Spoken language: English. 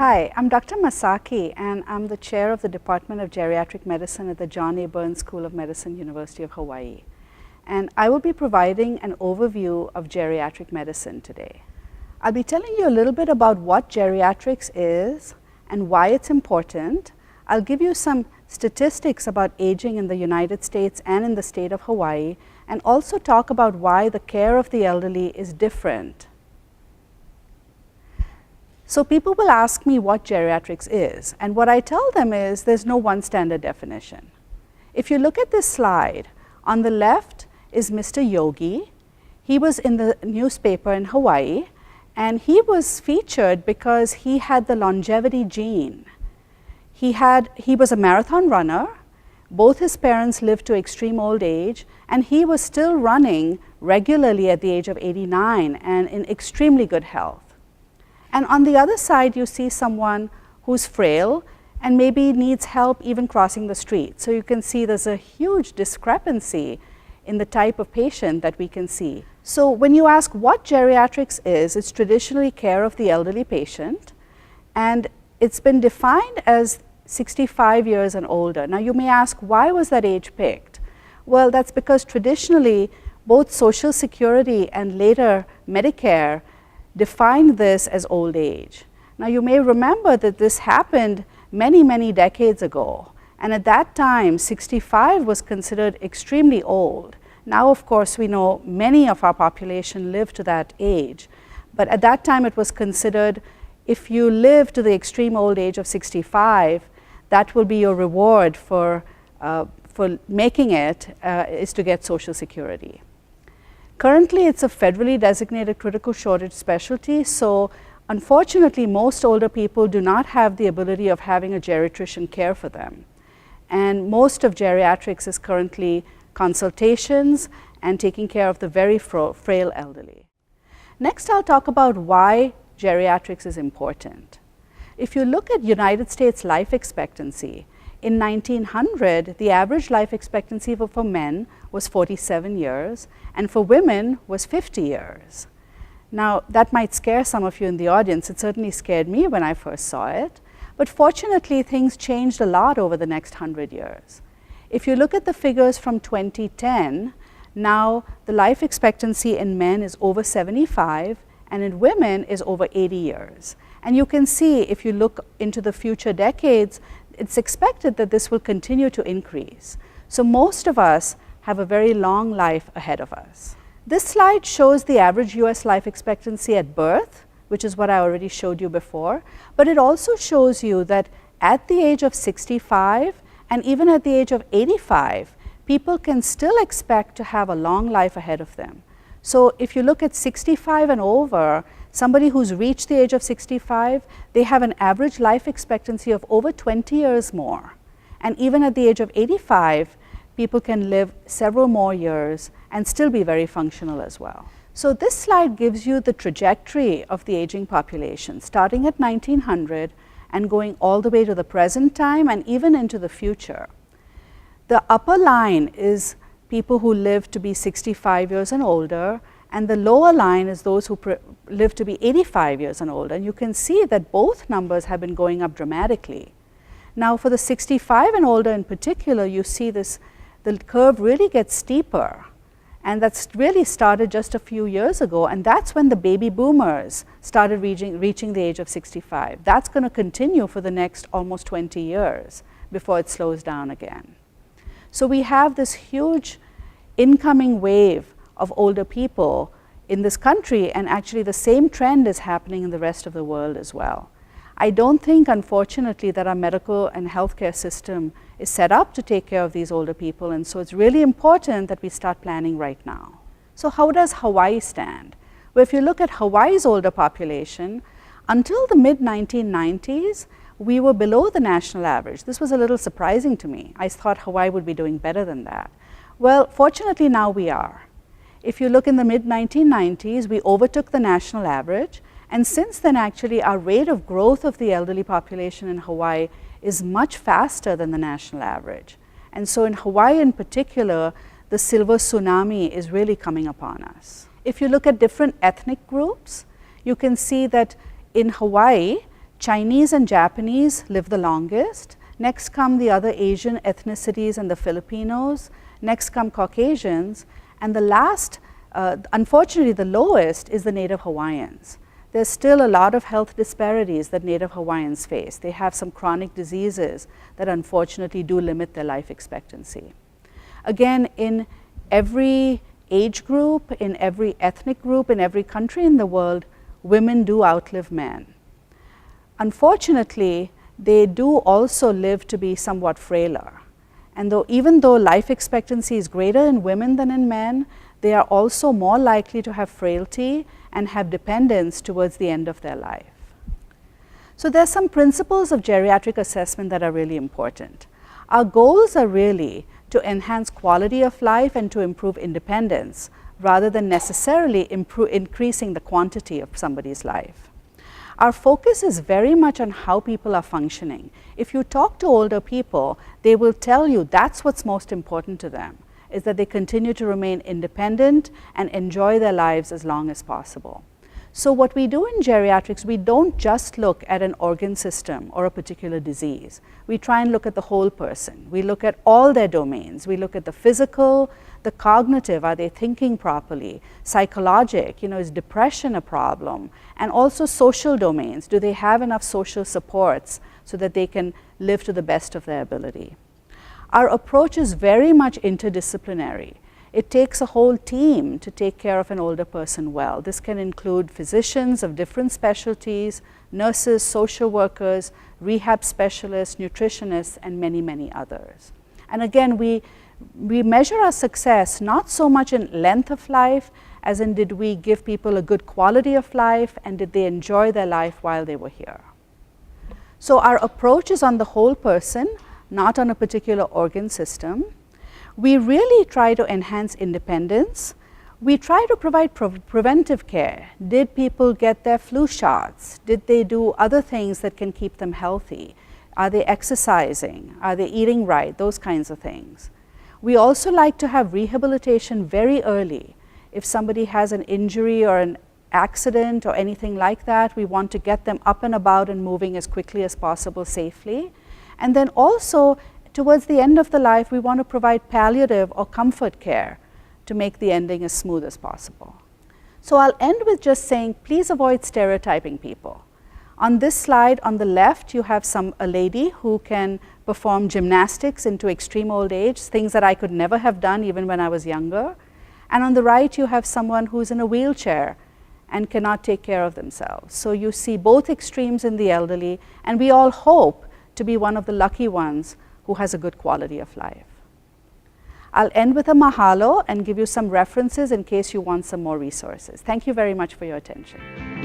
Hi, I'm Dr. Masaki, and I'm the chair of the Department of Geriatric Medicine at the John A. Burns School of Medicine, University of Hawaii. And I will be providing an overview of geriatric medicine today. I'll be telling you a little bit about what geriatrics is and why it's important. I'll give you some statistics about aging in the United States and in the state of Hawaii, and also talk about why the care of the elderly is different. So people will ask me what geriatrics is, and what I tell them is there's no one standard definition. If you look at this slide, on the left is Mr. Yogi. He was in the newspaper in Hawaii, and he was featured because he had the longevity gene. He was a marathon runner. Both his parents lived to extreme old age, and he was still running regularly at the age of 89 and in extremely good health. And on the other side, you see someone who's frail and maybe needs help even crossing the street. So you can see there's a huge discrepancy in the type of patient that we can see. So when you ask what geriatrics is, it's traditionally care of the elderly patient, and it's been defined as 65 years and older. Now you may ask, why was that age picked? Well, that's because traditionally both Social Security and later Medicare defined this as old age. Now you may remember that this happened many decades ago, and at that time 65 was considered extremely old. Now of course we know many of our population live to that age, but at that time it was considered if you live to the extreme old age of 65, that will be your reward for making it, is to get Social Security. Currently, it's a federally designated critical shortage specialty, so unfortunately most older people do not have the ability of having a geriatrician care for them. And most of geriatrics is currently consultations and taking care of the very frail elderly. Next, I'll talk about why geriatrics is important. If you look at United States life expectancy, in 1900, the average life expectancy for men was 47 years, and for women was 50 years. Now, that might scare some of you in the audience. It certainly scared me when I first saw it. But fortunately, things changed a lot over the next 100 years. If you look at the figures from 2010, now the life expectancy in men is over 75, and in women is over 80 years. And you can see, if you look into the future decades, it's expected that this will continue to increase. So most of us have a very long life ahead of us. This slide shows the average US life expectancy at birth, which is what I already showed you before, but it also shows you that at the age of 65 and even at the age of 85, people can still expect to have a long life ahead of them. So if you look at 65 and over, somebody who's reached the age of 65, they have an average life expectancy of over 20 years more. And even at the age of 85, people can live several more years and still be very functional as well. So this slide gives you the trajectory of the aging population, starting at 1900 and going all the way to the present time and even into the future. The upper line is people who live to be 65 years and older, and the lower line is those who live to be 85 years and older. And you can see that both numbers have been going up dramatically. Now for the 65 and older in particular, you see this, the curve really gets steeper. And that's really started just a few years ago, and that's when the baby boomers started reaching the age of 65. That's going to continue for the next almost 20 years before it slows down again. So we have this huge incoming wave of older people in this country, and actually the same trend is happening in the rest of the world as well. I don't think, unfortunately, that our medical and healthcare system is set up to take care of these older people, and so it's really important that we start planning right now. So how does Hawaii stand? Well, if you look at Hawaii's older population, until the mid-1990s, we were below the national average. This was a little surprising to me. I thought Hawaii would be doing better than that. Well, fortunately now we are. If you look in the mid-1990s, we overtook the national average, and since then actually our rate of growth of the elderly population in Hawaii is much faster than the national average. And so in Hawaii in particular, the silver tsunami is really coming upon us. If you look at different ethnic groups, you can see that in Hawaii, Chinese and Japanese live the longest. Next come the other Asian ethnicities and the Filipinos. Next come Caucasians. And the last, unfortunately the lowest, is the Native Hawaiians. There's still a lot of health disparities that Native Hawaiians face. They have some chronic diseases that unfortunately do limit their life expectancy. Again, in every age group, in every ethnic group, in every country in the world, women do outlive men. Unfortunately, they do also live to be somewhat frailer. And even though life expectancy is greater in women than in men, they are also more likely to have frailty and have dependence towards the end of their life. So there are some principles of geriatric assessment that are really important. Our goals are really to enhance quality of life and to improve independence, rather than necessarily increasing the quantity of somebody's life. Our focus is very much on how people are functioning. If you talk to older people, they will tell you that's what's most important to them, is that they continue to remain independent and enjoy their lives as long as possible. So what we do in geriatrics, we don't just look at an organ system or a particular disease. We try and look at the whole person. We look at all their domains. We look at the physical, the cognitive, are they thinking properly? Psychologic, is depression a problem? And also social domains. Do they have enough social supports so that they can live to the best of their ability? Our approach is very much interdisciplinary. It takes a whole team to take care of an older person well. This can include physicians of different specialties, nurses, social workers, rehab specialists, nutritionists, and many, many others. And again, we measure our success not so much in length of life as in did we give people a good quality of life and did they enjoy their life while they were here. So our approach is on the whole person, not on a particular organ system. We really try to enhance independence. We try to provide preventive care. Did people get their flu shots? Did they do other things that can keep them healthy? Are they exercising? Are they eating right? Those kinds of things. We also like to have rehabilitation very early. If somebody has an injury or an accident or anything like that, we want to get them up and about and moving as quickly as possible safely. And then also, towards the end of the life, we want to provide palliative or comfort care to make the ending as smooth as possible. So I'll end with just saying, please avoid stereotyping people. On this slide on the left, you have a lady who can perform gymnastics into extreme old age, things that I could never have done even when I was younger. And on the right, you have someone who's in a wheelchair and cannot take care of themselves. So you see both extremes in the elderly, and we all hope to be one of the lucky ones who has a good quality of life. I'll end with a mahalo and give you some references in case you want some more resources. Thank you very much for your attention.